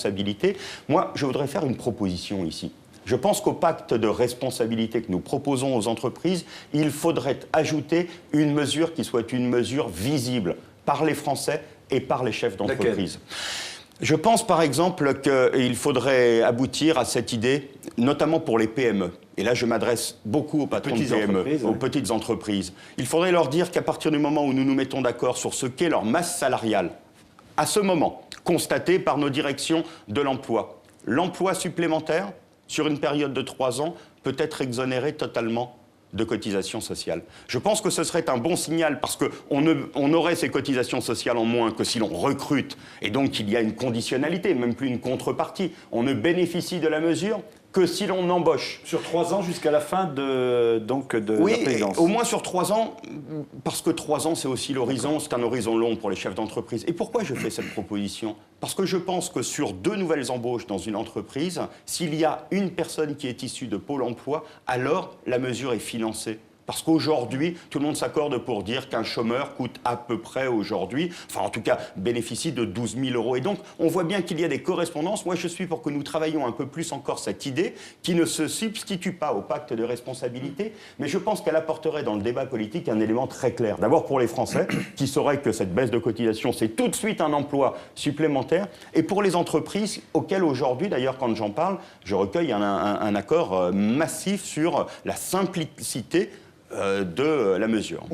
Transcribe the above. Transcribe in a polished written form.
responsabilité. Moi, je voudrais faire une proposition ici. Je pense qu'au pacte de responsabilité que nous proposons aux entreprises, il faudrait ajouter une mesure qui soit une mesure visible par les Français et par les chefs d'entreprise. Je pense par exemple qu'il faudrait aboutir à cette idée, notamment pour les PME. Et là, je m'adresse beaucoup aux patrons de PME, aux petites entreprises. Il faudrait leur dire qu'à partir du moment où nous nous mettons d'accord sur ce qu'est leur masse salariale, à ce moment, constaté par nos directions de l'emploi supplémentaire, sur une période de 3 ans, peut être exonéré totalement de cotisations sociales. Je pense que ce serait un bon signal parce qu'on aurait ces cotisations sociales en moins que si l'on recrute. Et donc, il y a une conditionnalité, même plus une contrepartie. On ne bénéficie de la mesure que si l'on embauche. Sur 3 ans jusqu'à la fin de la présidence. Au moins sur 3 ans, parce que 3 ans, c'est aussi l'horizon, c'est un horizon long pour les chefs d'entreprise. Et pourquoi je fais cette proposition? Parce que je pense que sur 2 nouvelles embauches dans une entreprise, s'il y a une personne qui est issue de Pôle emploi, alors la mesure est financée. Parce qu'aujourd'hui, tout le monde s'accorde pour dire qu'un chômeur coûte à peu près aujourd'hui, enfin en tout cas bénéficie de 12 000 €. Et donc, on voit bien qu'il y a des correspondances. Moi, je suis pour que nous travaillions un peu plus encore cette idée qui ne se substitue pas au pacte de responsabilité, mais je pense qu'elle apporterait dans le débat politique un élément très clair. D'abord pour les Français, qui sauraient que cette baisse de cotisation, c'est tout de suite un emploi supplémentaire, et pour les entreprises auxquelles aujourd'hui, d'ailleurs, quand j'en parle, je recueille un accord massif sur la simplicité de la mesure.